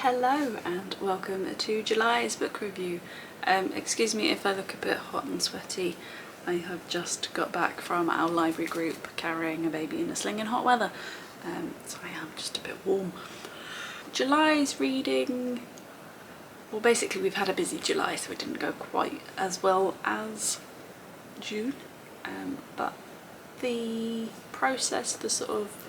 Hello and welcome to July's book review. Excuse me if I look a bit hot and sweaty. I have just got back from our library group carrying a baby in a sling in hot weather, so I am just a bit warm. July's reading, well, basically we've had a busy July, so it didn't go quite as well as June, but the process, the sort of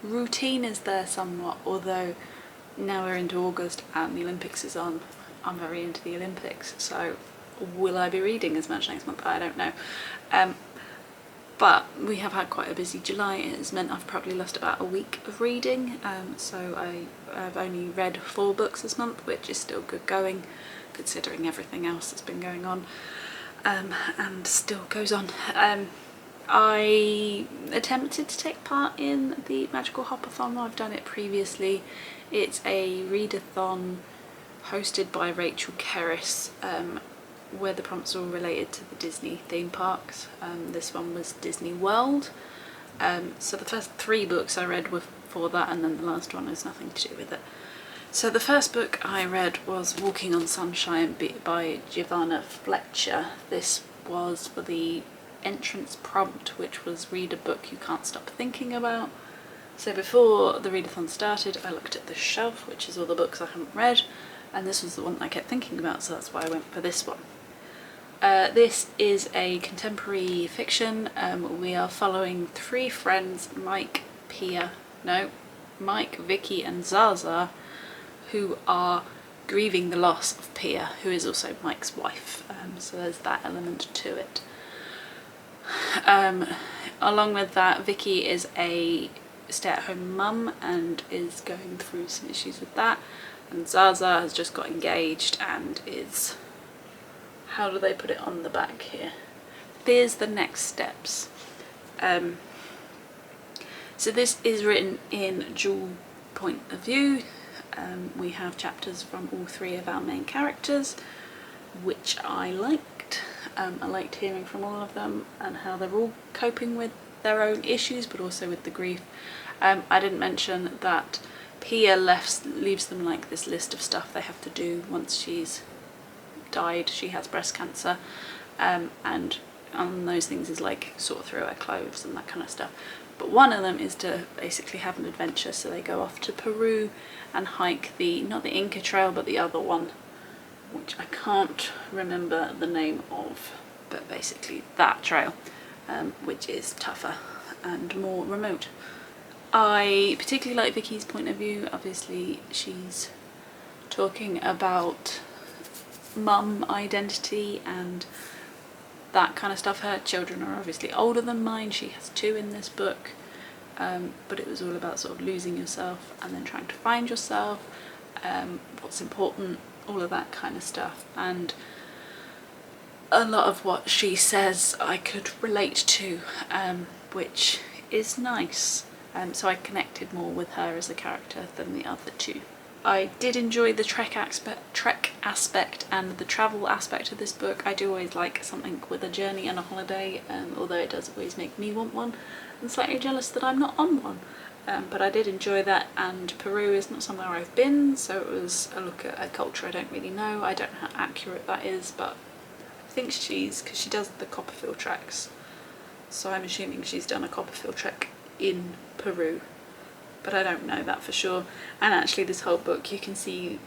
routine is there somewhat, although now we're into August and the Olympics is on. I'm very into the Olympics, so will I be reading as much next month? I don't know. But we have had quite a busy July. It has meant I've probably lost about a week of reading, so I've only read 4 books this month, which is still good going considering everything else that's been going on, and still goes on. I attempted to take part in the Magical Hopathon. I've done it previously. It's a readathon hosted by Rachel Kerris, where the prompts are all related to the Disney theme parks. This one was Disney World. So the first 3 books I read were for that, and then the last one has nothing to do with it. So the first book I read was Walking on Sunshine by Giovanna Fletcher. This was for the entrance prompt, which was read a book you can't stop thinking about. So before the readathon started, I looked at the shelf, which is all the books I haven't read, and this was the one I kept thinking about, so that's why I went for this one. This is a contemporary fiction. We are following 3 friends, Mike, Vicky and Zaza, who are grieving the loss of Pia, who is also Mike's wife, so there's that element to it. Along with that, Vicky is a stay-at-home mum and is going through some issues with that, and Zaza has just got engaged and is, how do they put it on the back here? Fears the next steps. So this is written in dual point of view. We have chapters from all 3 of our main characters, which I liked. I liked hearing from all of them and how they're all coping with their own issues, but also with the grief. I didn't mention that Pia leaves them like this list of stuff they have to do once she's died. She has breast cancer, and on those things is like sort through her clothes and that kind of stuff. But one of them is to basically have an adventure, so they go off to Peru and hike not the Inca Trail, but the other one, which I can't remember the name of, but basically that trail, which is tougher and more remote. I particularly like Vicky's point of view. Obviously she's talking about mum identity and that kind of stuff. Her children are obviously older than mine. She has 2 in this book, but it was all about sort of losing yourself and then trying to find yourself, what's important, all of that kind of stuff. And a lot of what she says I could relate to, which is nice. So I connected more with her as a character than the other 2. I did enjoy the trek aspect and the travel aspect of this book. I do always like something with a journey and a holiday, although it does always make me want one and slightly jealous that I'm not on one. But I did enjoy that, and Peru is not somewhere I've been, so it was a look at a culture I don't really know. I don't know how accurate that is, but I think because she does the Copperfield treks, so I'm assuming she's done a Copperfield trek in Peru, but I don't know that for sure. And actually this whole book you can see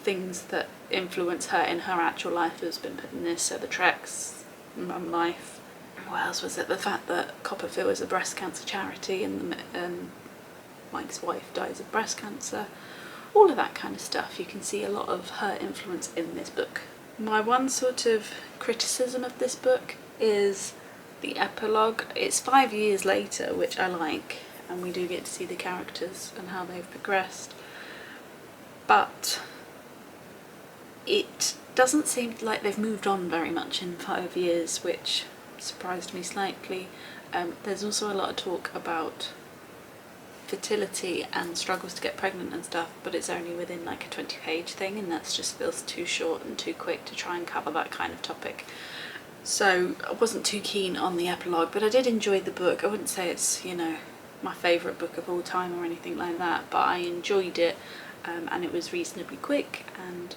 things that influence her in her actual life has been put in this, so the treks, mum life. What else was it? The fact that Copperfield is a breast cancer charity and Mike's wife dies of breast cancer, all of that kind of stuff. You can see a lot of her influence in this book. My one sort of criticism of this book is the epilogue. It's 5 years later, which I like, and we do get to see the characters and how they've progressed, but it doesn't seem like they've moved on very much in 5 years, which surprised me slightly. There's also a lot of talk about fertility and struggles to get pregnant and stuff, but it's only within like a 20-page thing, and that just feels too short and too quick to try and cover that kind of topic. So I wasn't too keen on the epilogue, but I did enjoy the book. I wouldn't say it's, you know, my favourite book of all time or anything like that, but I enjoyed it, and it was reasonably quick. And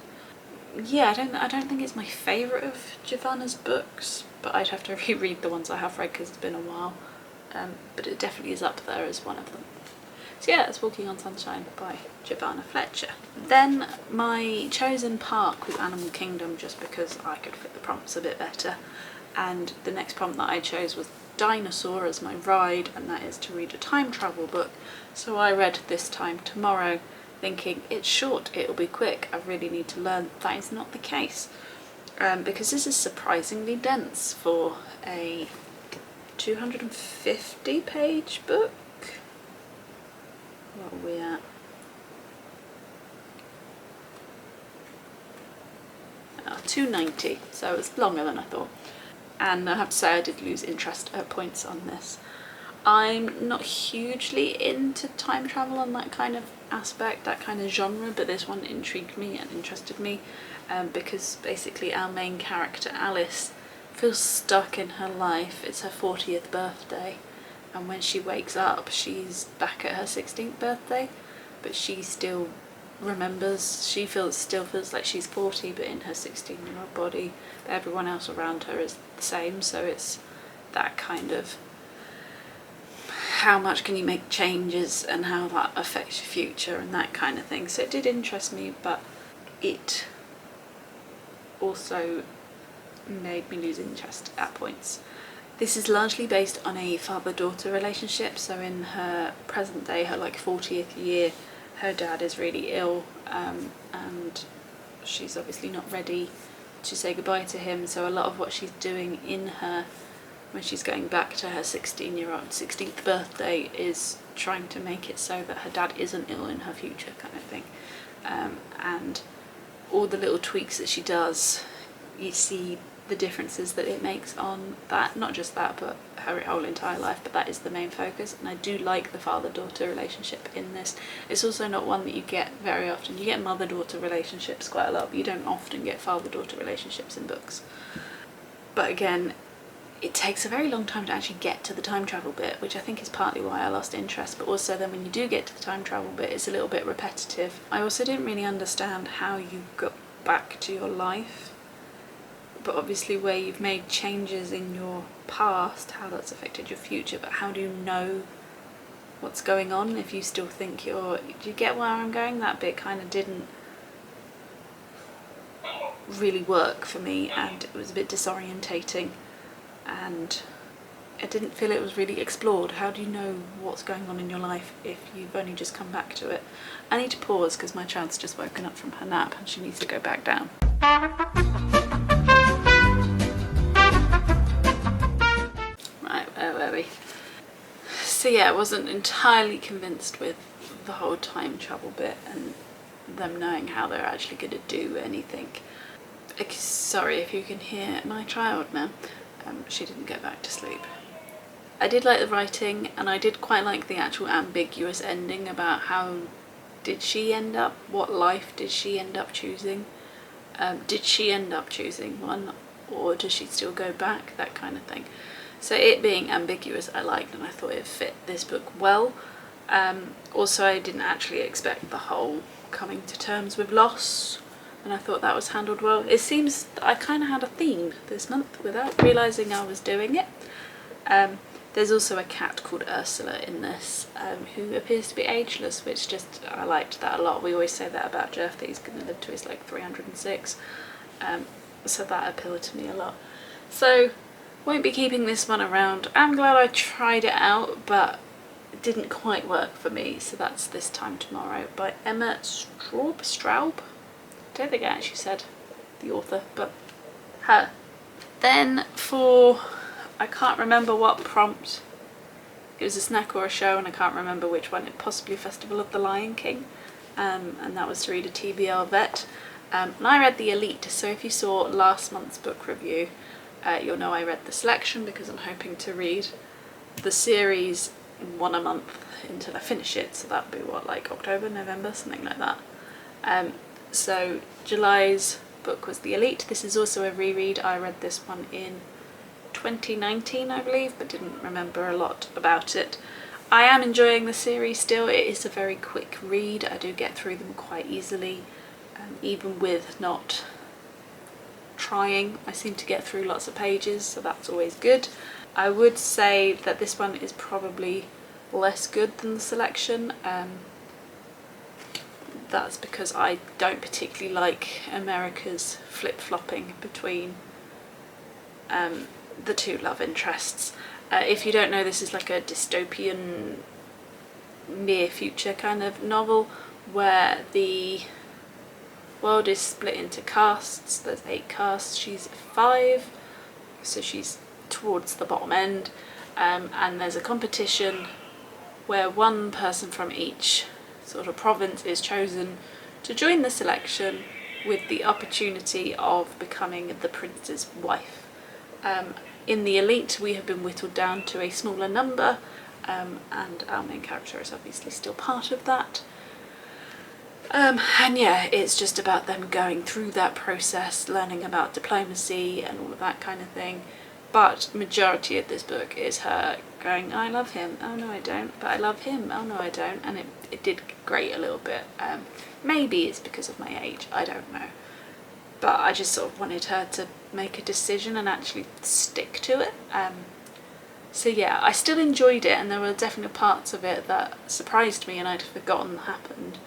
yeah, I don't think it's my favourite of Giovanna's books, but I'd have to reread the ones I have read because it's been a while. But it definitely is up there as one of them. So yeah, that's Walking on Sunshine by Giovanna Fletcher. Then my chosen park was Animal Kingdom, just because I could fit the prompts a bit better. And the next prompt that I chose was Dinosaur as my ride, and that is to read a time travel book. So I read This Time Tomorrow, thinking it's short, it'll be quick, I really need to learn. That is not the case, because this is surprisingly dense for a 250 page book. What are we at? 290, so it's longer than I thought. And I have to say I did lose interest at points on this. I'm not hugely into time travel and that kind of aspect, that kind of genre, but this one intrigued me and interested me, because basically our main character Alice feels stuck in her life. It's her 40th birthday, and when she wakes up she's back at her 16th birthday, but she still remembers, she still feels like she's 40 but in her 16-year-old body. But everyone else around her is the same, so it's that kind of how much can you make changes and how that affects your future and that kind of thing. So it did interest me, but it also made me lose interest at points. This is largely based on a father-daughter relationship, so in her present day, her like 40th year, her dad is really ill, and she's obviously not ready to say goodbye to him, so a lot of what she's doing in her, when she's going back to her 16th birthday, is trying to make it so that her dad isn't ill in her future, kind of thing. And all the little tweaks that she does, you see the differences that it makes on that, not just that, but her whole entire life, but that is the main focus. And I do like the father-daughter relationship in this. It's also not one that you get very often. You get mother-daughter relationships quite a lot, but you don't often get father-daughter relationships in books. But again, it takes a very long time to actually get to the time travel bit, which I think is partly why I lost interest, but also then when you do get to the time travel bit, it's a little bit repetitive. I also didn't really understand how you got back to your life, but obviously where you've made changes in your past, how that's affected your future, but how do you know what's going on if you still think you're... Do you get where I'm going? That bit kind of didn't really work for me, and it was a bit disorientating, and I didn't feel it was really explored. How do you know what's going on in your life if you've only just come back to it? I need to pause because my child's just woken up from her nap and she needs to go back down. Where were we? So yeah, I wasn't entirely convinced with the whole time travel bit and them knowing how they're actually going to do anything. Sorry if you can hear my child now. She didn't get back to sleep. I did like the writing, and I did quite like the actual ambiguous ending about how did she end up, what life did she end up choosing? Did she end up choosing one, or does she still go back? That kind of thing. So it being ambiguous I liked, and I thought it fit this book well. Also, I didn't actually expect the whole coming to terms with loss, and I thought that was handled well. It seems I kind of had a theme this month without realising I was doing it. There's also a cat called Ursula in this, who appears to be ageless, which I liked that a lot. We always say that about Jeff, that he's going to live to his like 306, so that appealed to me a lot. So won't be keeping this one around. I'm glad I tried it out, but it didn't quite work for me, so that's This Time Tomorrow by Emma Straub. I don't think I actually said the author, but her. Then for, I can't remember what prompt, it was a snack or a show, and I can't remember which one, possibly Festival of the Lion King, and that was to read a TBR vet. And I read The Elite, so if you saw last month's book review, you'll know I read the selection, because I'm hoping to read the series one a month until I finish it, so that would be what, like October, November, something like that. So July's book was The Elite. This is also a reread. I read this one in 2019 I believe, but didn't remember a lot about it. I am enjoying the series still. It is a very quick read. I do get through them quite easily, even with not trying. I seem to get through lots of pages, so that's always good. I would say that this one is probably less good than the selection. That's because I don't particularly like America's flip-flopping between the two love interests. If you don't know, this is like a dystopian near future kind of novel where the world is split into castes. There's 8 castes, she's 5, so she's towards the bottom end, and there's a competition where one person from each sort of province is chosen to join the selection with the opportunity of becoming the prince's wife. In the elite we have been whittled down to a smaller number, and our main character is obviously still part of that. And yeah, it's just about them going through that process, learning about diplomacy and all of that kind of thing. But majority of this book is her going, I love him, oh no I don't, but I love him, oh no I don't, and it did grate a little bit. Maybe it's because of my age, I don't know. But I just sort of wanted her to make a decision and actually stick to it. So yeah, I still enjoyed it, and there were definitely parts of it that surprised me and I'd forgotten happened.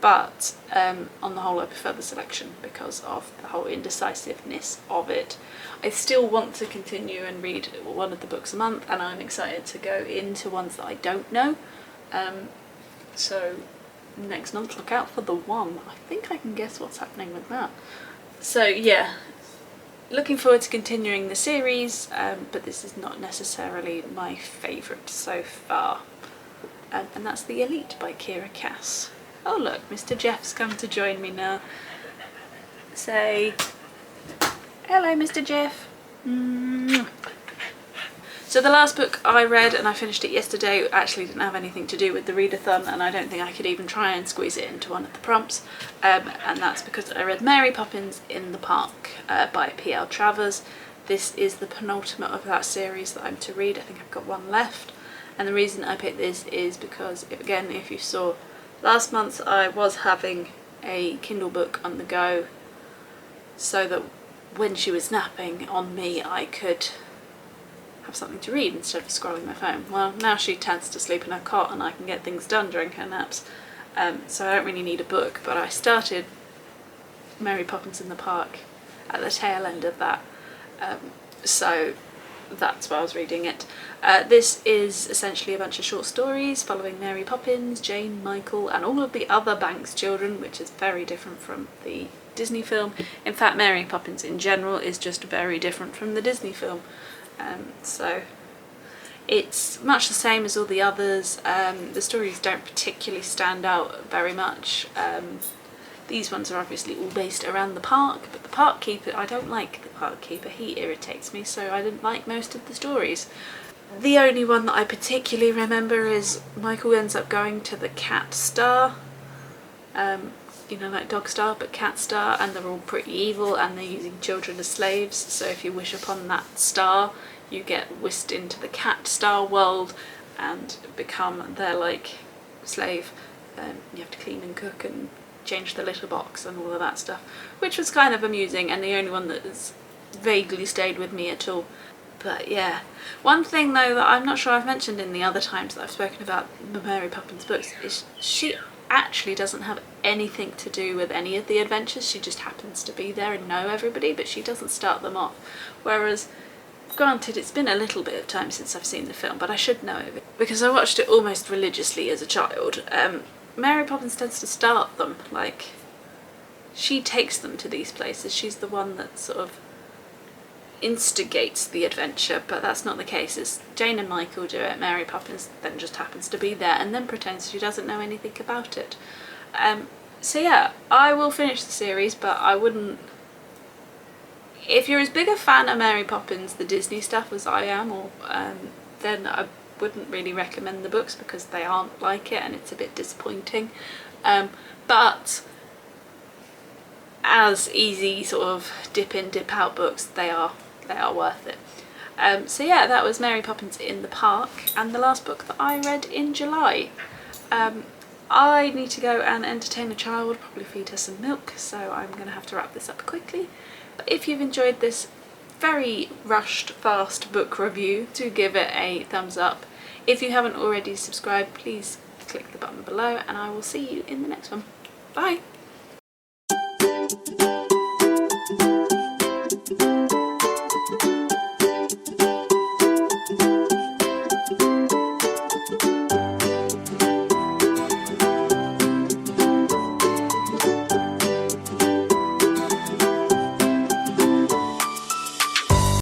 But on the whole I prefer the selection because of the whole indecisiveness of it. I still want to continue and read one of the books a month, and I'm excited to go into ones that I don't know. So next month look out for the one. I think I can guess what's happening with that. So yeah, looking forward to continuing the series, but this is not necessarily my favourite so far. And that's The Elite by Kiera. Oh look, Mr. Jeff's come to join me now. Say hello, Mr. Jeff. So the last book I read, and I finished it yesterday, actually didn't have anything to do with the readathon, and I don't think I could even try and squeeze it into one of the prompts, and that's because I read Mary Poppins in the Park by P.L. Travers. This is the penultimate of that series that I'm to read. I think I've got one left, and the reason I picked this is because, if you saw last month, I was having a Kindle book on the go so that when she was napping on me I could have something to read instead of scrolling my phone. Well, now she tends to sleep in her cot and I can get things done during her naps, so I don't really need a book, but I started Mary Poppins in the Park at the tail end of that, so that's why I was reading it. This is essentially a bunch of short stories following Mary Poppins, Jane, Michael and all of the other Banks children, which is very different from the Disney film. In fact, Mary Poppins in general is just very different from the Disney film. So it's much the same as all the others. The stories don't particularly stand out very much. These ones are obviously all based around the park, but the park keeper, I don't like the park keeper, he irritates me, so I didn't like most of the stories. The only one that I particularly remember is Michael ends up going to the cat star, you know, like dog star but cat star, and they're all pretty evil and they're using children as slaves, so if you wish upon that star you get whisked into the cat star world and become their like slave. You have to clean and cook and change the litter box and all of that stuff, which was kind of amusing and the only one that has vaguely stayed with me at all. But yeah, one thing though that I'm not sure I've mentioned in the other times that I've spoken about the Mary Poppins books is she actually doesn't have anything to do with any of the adventures. She just happens to be there and know everybody, but she doesn't start them off. Whereas, granted, it's been a little bit of time since I've seen the film, but I should know it because I watched it almost religiously as a child. Mary Poppins tends to start them, like, she takes them to these places. She's the one that sort of instigates the adventure, but that's not the case. It's Jane and Michael do it, Mary Poppins then just happens to be there and then pretends she doesn't know anything about it. So yeah, I will finish the series, but I wouldn't... If you're as big a fan of Mary Poppins, the Disney stuff, as I am, or then I wouldn't really recommend the books because they aren't like it and it's a bit disappointing. But as easy sort of dip in dip out books, they are worth it. So yeah, that was Mary Poppins in the Park, and the last book that I read in July. I need to go and entertain a child, probably feed her some milk, so I'm going to have to wrap this up quickly. But if you've enjoyed this very rushed, fast book review, do give it a thumbs up. If you haven't already subscribed, please click the button below, and I will see you in the next one. Bye!